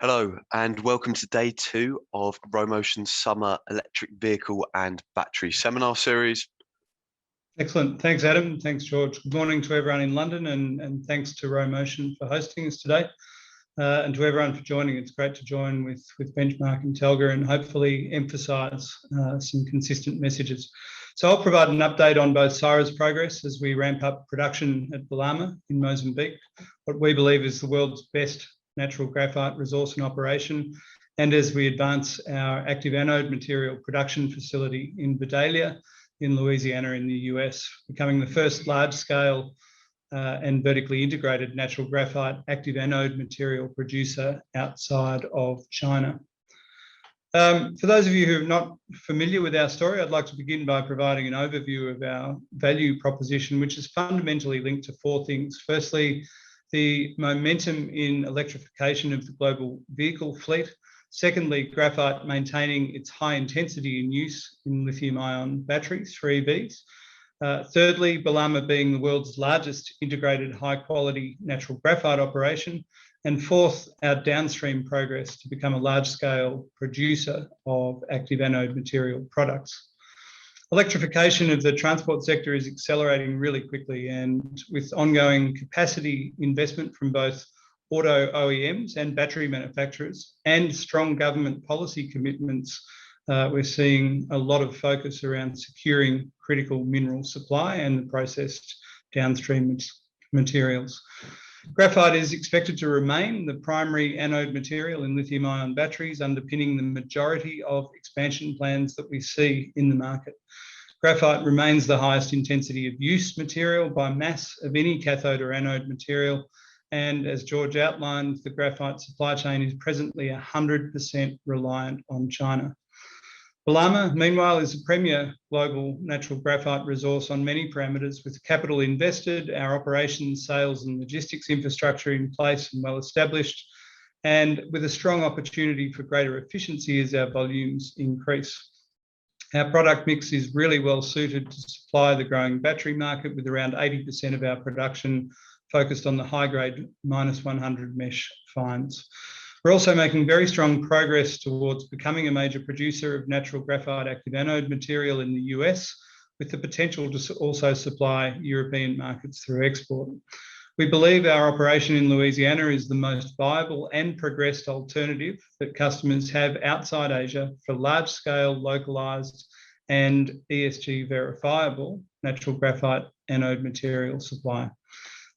Hello, and welcome to day 2 of Romotion's Summer Electric Vehicle and Battery Seminar Series. Excellent. Thanks, Adam. Thanks, George. Good morning to everyone in London, and thanks to Romotion for hosting us today. And to everyone for joining. It's great to join with Benchmark and Telga and hopefully emphasise some consistent messages. So I'll provide an update on both Syrah's progress as we ramp up production at Bellama in Mozambique, what we believe is the world's best natural graphite resource in operation, and as we advance our active anode material production facility in Vidalia in Louisiana in the US, becoming the first large-scale and vertically integrated natural graphite active anode material producer outside of China. For those of you who are not familiar with our story, I'd like to begin by providing an overview of our value proposition, which is fundamentally linked to 4 things. Firstly, the momentum in electrification of the global vehicle fleet. Secondly, graphite maintaining its high intensity in use in lithium-ion batteries for EVs. Thirdly, Bellama being the world's largest integrated high-quality natural graphite operation. And fourth, our downstream progress to become a large-scale producer of active anode material products. Electrification of the transport sector is accelerating really quickly, and with ongoing capacity investment from both auto OEMs and battery manufacturers and strong government policy commitments, we're seeing a lot of focus around securing critical mineral supply and the processed downstream materials. Graphite is expected to remain the primary anode material in lithium-ion batteries, underpinning the majority of expansion plans that we see in the market. Graphite remains the highest intensity of use material by mass of any cathode or anode material, and as George outlined, the graphite supply chain is presently 100% reliant on China. Bellama, meanwhile, is a premier global natural graphite resource on many parameters, with capital invested, our operations, sales and logistics infrastructure in place and well established, and with a strong opportunity for greater efficiency as our volumes increase. Our product mix is really well suited to supply the growing battery market, with around 80% of our production focused on the high-grade -100 mesh fines. We're also making very strong progress towards becoming a major producer of natural graphite active anode material in the US, with the potential to also supply European markets through export. We believe our operation in Louisiana is the most viable and progressed alternative that customers have outside Asia for large-scale, localised and ESG verifiable natural graphite anode material supply.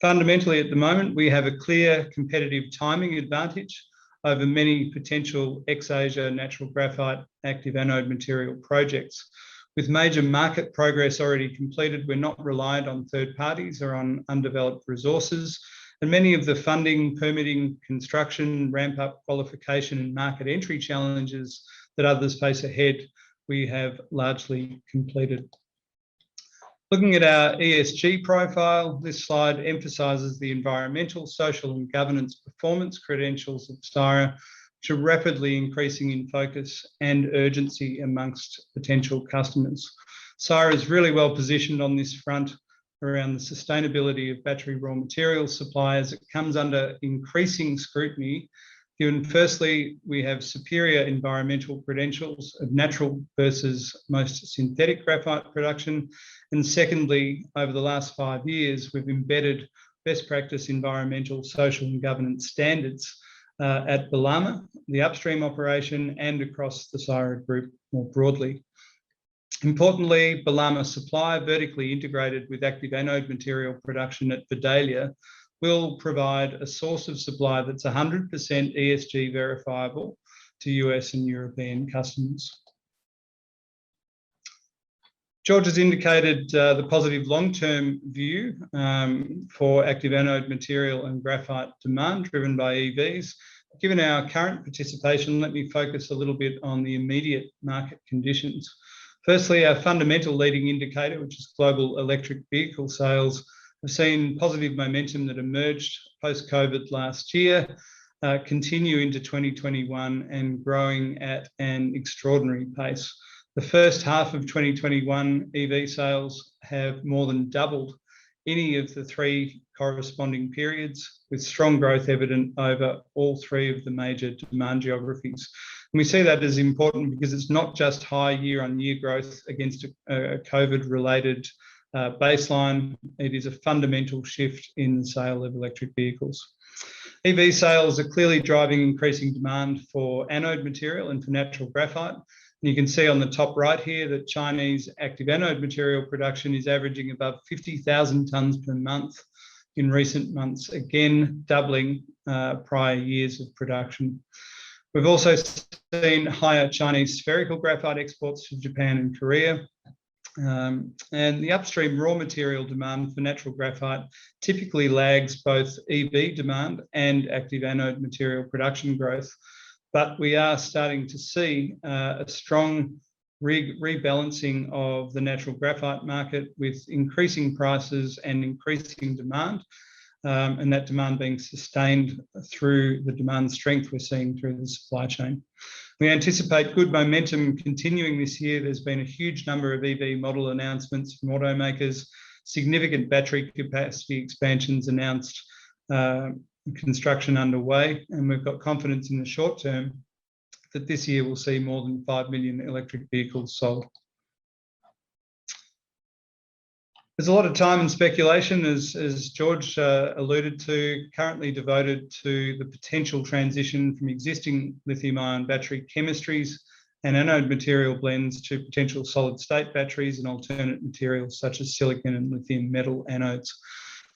Fundamentally, at the moment, we have a clear competitive timing advantage over many potential ex-Asia natural graphite active anode material projects. With major market progress already completed, we're not reliant on third parties or on undeveloped resources, and many of the funding, permitting, construction, ramp-up, qualification and market entry challenges that others face ahead, we have largely completed. Looking at our ESG profile, this slide emphasises the environmental, social and governance performance credentials of Syrah, which are rapidly increasing in focus and urgency amongst potential customers. Syrah is really well positioned on this front around the sustainability of battery raw materials supply as it comes under increasing scrutiny, given firstly, we have superior environmental credentials of natural versus most synthetic graphite production. And secondly, over the last 5 years, we've embedded best practice environmental, social and governance standards at Bellama, the upstream operation, and across the Syrah Group more broadly. Importantly, Bellama supply, vertically integrated with active anode material production at Vidalia, will provide a source of supply that's 100% ESG verifiable to US and European customers. George has indicated the positive long-term view for active anode material and graphite demand driven by EVs. Given our current participation, let me focus a little bit on the immediate market conditions. Firstly, our fundamental leading indicator, which is global electric vehicle sales, have seen positive momentum that emerged post-COVID last year, continue into 2021 and growing at an extraordinary pace. The first half of 2021 EV sales have more than doubled any of the 3 corresponding periods, with strong growth evident over all three of the major demand geographies. And we see that as important because it's not just high year-on-year growth against a COVID-related baseline. It is a fundamental shift in the sale of electric vehicles. EV sales are clearly driving increasing demand for anode material and for natural graphite. And you can see on the top right here that Chinese active anode material production is averaging above 50,000 tonnes per month in recent months, again doubling prior years of production. We've also seen higher Chinese spherical graphite exports to Japan and Korea. And the upstream raw material demand for natural graphite typically lags both EV demand and active anode material production growth. But we are starting to see a strong rebalancing of the natural graphite market with increasing prices and increasing demand, and that demand being sustained through the demand strength we're seeing through the supply chain. We anticipate good momentum continuing this year. There's been a huge number of EV model announcements from automakers, significant battery capacity expansions announced, construction underway, and we've got confidence in the short term that this year we'll see more than 5 million electric vehicles sold. There's a lot of time and speculation, as George alluded to, currently devoted to the potential transition from existing lithium-ion battery chemistries and anode material blends to potential solid-state batteries and alternate materials such as silicon and lithium metal anodes.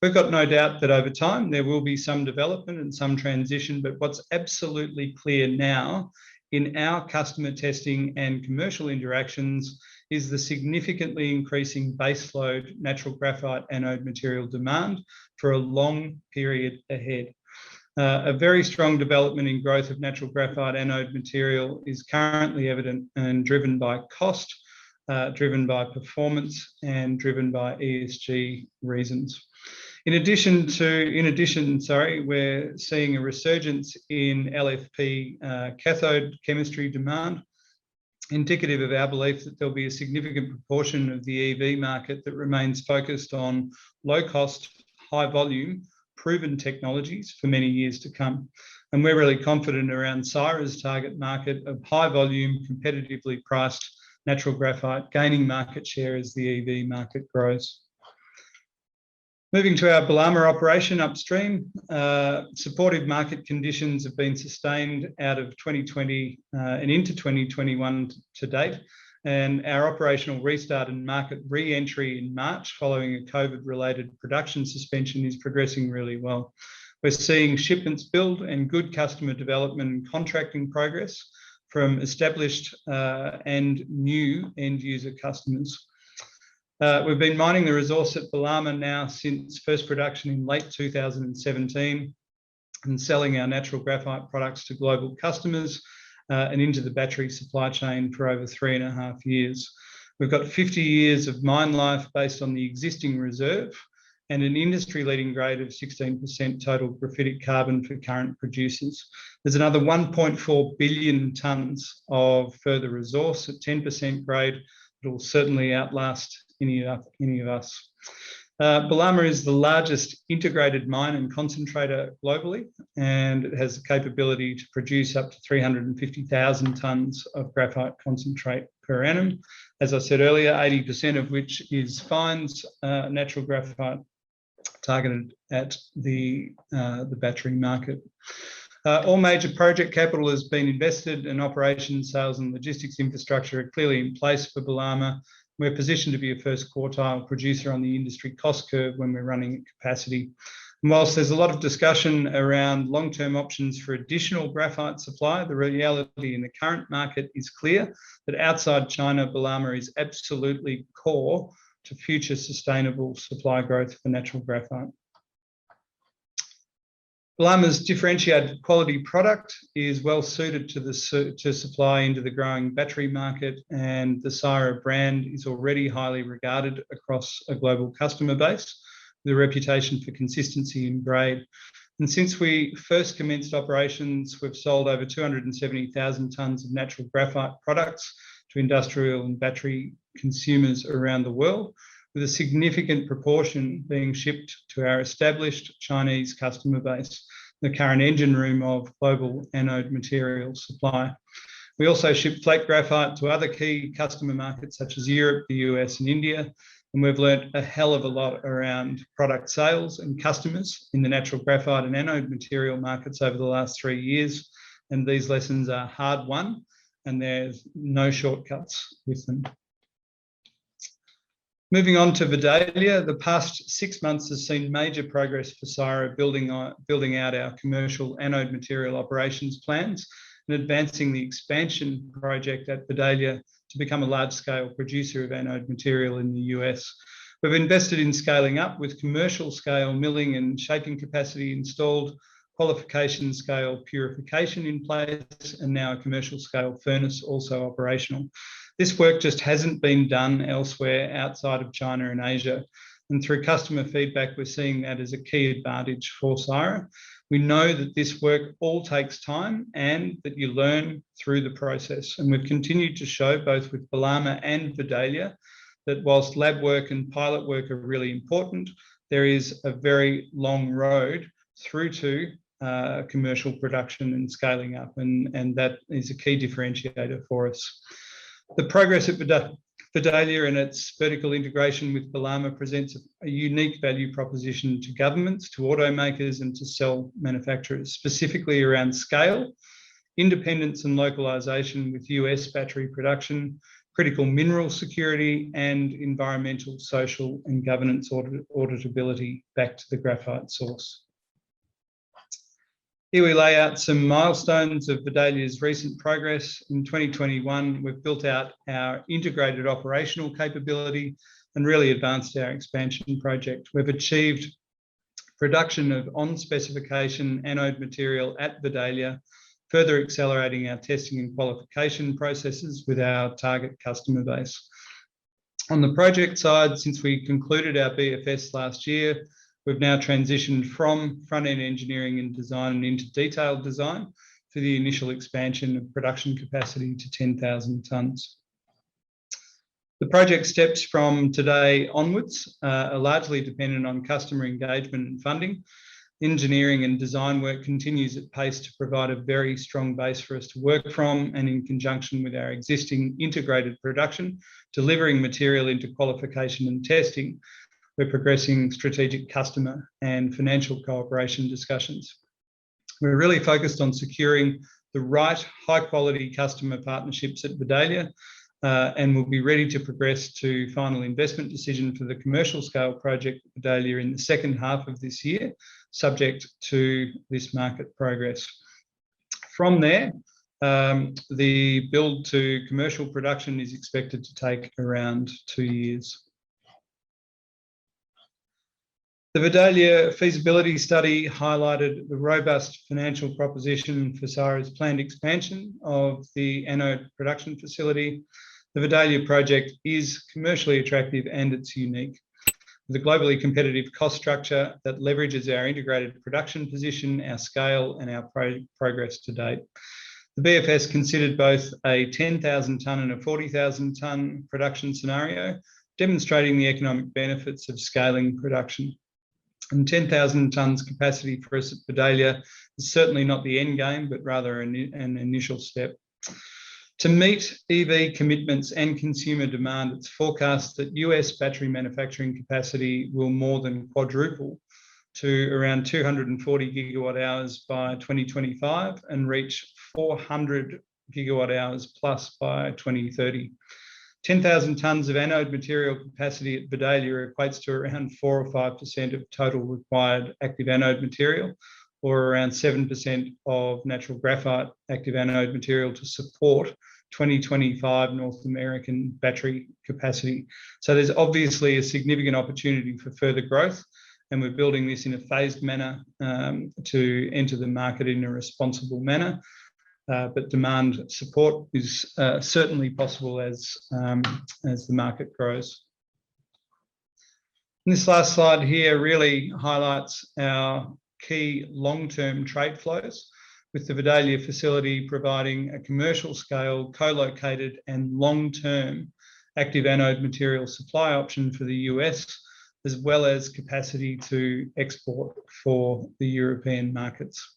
We've got no doubt that over time there will be some development and some transition, but what's absolutely clear now in our customer testing and commercial interactions is the significantly increasing baseload natural graphite anode material demand for a long period ahead. A very strong development in growth of natural graphite anode material is currently evident and driven by cost, driven by performance, and driven by ESG reasons. In addition, we're seeing a resurgence in LFP cathode chemistry demand, indicative of our belief that there'll be a significant proportion of the EV market that remains focused on low-cost, high-volume, proven technologies for many years to come. And we're really confident around Syrah's target market of high-volume, competitively priced natural graphite, gaining market share as the EV market grows. Moving to our Bellama operation upstream, supportive market conditions have been sustained out of 2020 and into 2021 to date, and our operational restart and market re-entry in March following a COVID-related production suspension is progressing really well. We're seeing shipments build and good customer development and contracting progress from established and new end-user customers. We've been mining the resource at Bellama now since first production in late 2017 and selling our natural graphite products to global customers and into the battery supply chain for over 3.5 years. We've got 50 years of mine life based on the existing reserve and an industry-leading grade of 16% total graphitic carbon for current producers. There's another 1.4 billion tonnes of further resource at 10% grade that will certainly outlast any of us. Bellama is the largest integrated mine and concentrator globally, and it has the capability to produce up to 350,000 tonnes of graphite concentrate per annum. As I said earlier, 80% of which is fines natural graphite targeted at the battery market. All major project capital has been invested and operations, sales and logistics infrastructure are clearly in place for Bellama. We're positioned to be a first quartile producer on the industry cost curve when we're running at capacity. And whilst there's a lot of discussion around long-term options for additional graphite supply, the reality in the current market is clear that outside China, Bellama is absolutely core to future sustainable supply growth for natural graphite. Bellama's differentiated quality product is well suited to supply into the growing battery market, and the Syrah brand is already highly regarded across a global customer base with a reputation for consistency and grade. And since we first commenced operations, we've sold over 270,000 tonnes of natural graphite products to industrial and battery consumers around the world, with a significant proportion being shipped to our established Chinese customer base, the current engine room of global anode material supply. We also ship flake graphite to other key customer markets such as Europe, the US and India, and we've learned a hell of a lot around product sales and customers in the natural graphite and anode material markets over the last 3 years, and these lessons are hard won and there's no shortcuts with them. Moving on to Vidalia, the past 6 months has seen major progress for Syrah building out our commercial anode material operations plans and advancing the expansion project at Vidalia to become a large-scale producer of anode material in the US. We've invested in scaling up with commercial-scale milling and shaping capacity installed, qualification-scale purification in place, and now a commercial-scale furnace also operational. This work just hasn't been done elsewhere outside of China and Asia. And through customer feedback, we're seeing that as a key advantage for Syrah. We know that this work all takes time and that you learn through the process. And we've continued to show both with Bellama and Vidalia that whilst lab work and pilot work are really important, there is a very long road through to commercial production and scaling up. And that is a key differentiator for us. The progress at Vidalia and its vertical integration with Bellama presents a unique value proposition to governments, to automakers and to cell manufacturers, specifically around scale, independence and localization with US battery production, critical mineral security and environmental, social and governance auditability back to the graphite source. Here we lay out some milestones of Vidalia's recent progress. In 2021, we've built out our integrated operational capability and really advanced our expansion project. We've achieved production of on-specification anode material at Vidalia, further accelerating our testing and qualification processes with our target customer base. On the project side, since we concluded our BFS last year, we've now transitioned from front-end engineering and design and into detailed design for the initial expansion of production capacity to 10,000 tonnes. The project steps from today onwards are largely dependent on customer engagement and funding. Engineering and design work continues at pace to provide a very strong base for us to work from, and in conjunction with our existing integrated production, delivering material into qualification and testing, we're progressing strategic customer and financial cooperation discussions. We're really focused on securing the right high-quality customer partnerships at Vidalia, and we'll be ready to progress to final investment decision for the commercial scale project at Vidalia in the second half of this year, subject to this market progress. From there, the build to commercial production is expected to take around 2 years. The Vidalia Feasibility Study highlighted the robust financial proposition for Syrah's planned expansion of the anode production facility. The Vidalia project is commercially attractive and it's unique, with a globally competitive cost structure that leverages our integrated production position, our scale and our progress to date. The BFS considered both a 10,000 tonne and a 40,000 tonne production scenario, demonstrating the economic benefits of scaling production. And 10,000 tonnes capacity for us at Vidalia is certainly not the end game, but rather an initial step. To meet EV commitments and consumer demand, it's forecast that US battery manufacturing capacity will more than quadruple to around 240 gigawatt hours by 2025 and reach 400 gigawatt hours plus by 2030. 10,000 tonnes of anode material capacity at Vidalia equates to around 4 or 5% of total required active anode material, or around 7% of natural graphite active anode material to support 2025 North American battery capacity. So there's obviously a significant opportunity for further growth, and we're building this in a phased manner to enter the market in a responsible manner. But demand support is certainly possible as the market grows. And this last slide here really highlights our key long-term trade flows, with the Vidalia facility providing a commercial scale, co-located and long-term active anode material supply option for the US, as well as capacity to export for the European markets.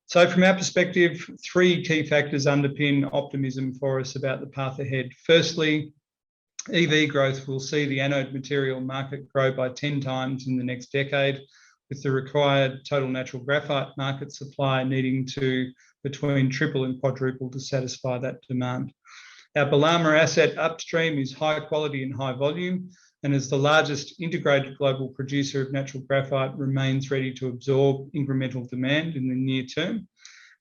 So from our perspective, 3 key factors underpin optimism for us about the path ahead. Firstly, EV growth will see the anode material market grow by 10 times in the next decade, with the required total natural graphite market supply needing to between triple and quadruple to satisfy that demand. Our Bellama asset upstream is high quality and high volume, and as the largest integrated global producer of natural graphite, remains ready to absorb incremental demand in the near term.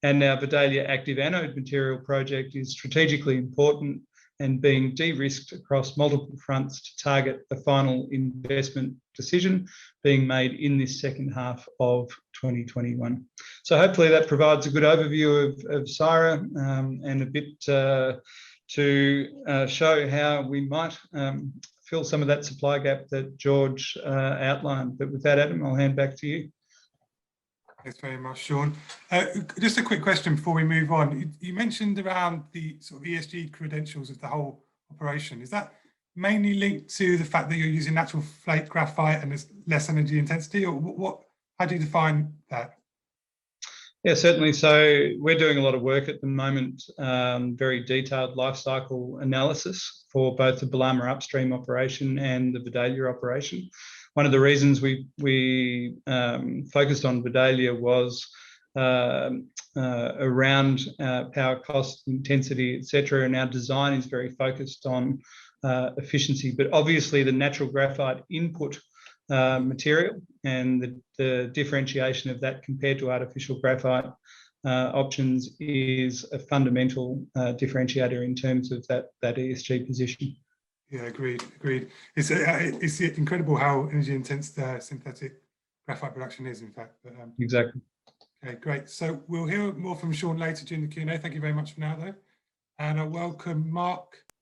And our Vidalia active anode material project is strategically important and being de-risked across multiple fronts to target a final investment decision being made in this second half of 2021. So hopefully that provides a good overview of Syrah and a bit to show how we might fill some of that supply gap that George outlined. But with that, Adam, I'll hand back to you. Thanks very much, Shaun. Just a quick question before we move on. You mentioned around the sort of ESG credentials of the whole operation. Is that mainly linked to the fact that you're using natural flake graphite and there's less energy intensity, or how do you define that? Yeah, certainly. So we're doing a lot of work at the moment, very detailed life cycle analysis for both the Bellama upstream operation and the Vidalia operation. One of the reasons we focused on Vidalia was around power cost, intensity, etc. And our design is very focused on efficiency. But obviously the natural graphite input material and the differentiation of that compared to artificial graphite options is a fundamental differentiator in terms of that ESG position. Yeah, agreed. It's incredible how energy intense the synthetic graphite production is, in fact. But, exactly. Okay, great. So we'll hear more from Shaun later during the Q&A. Thank you very much for now, though. And I welcome Mark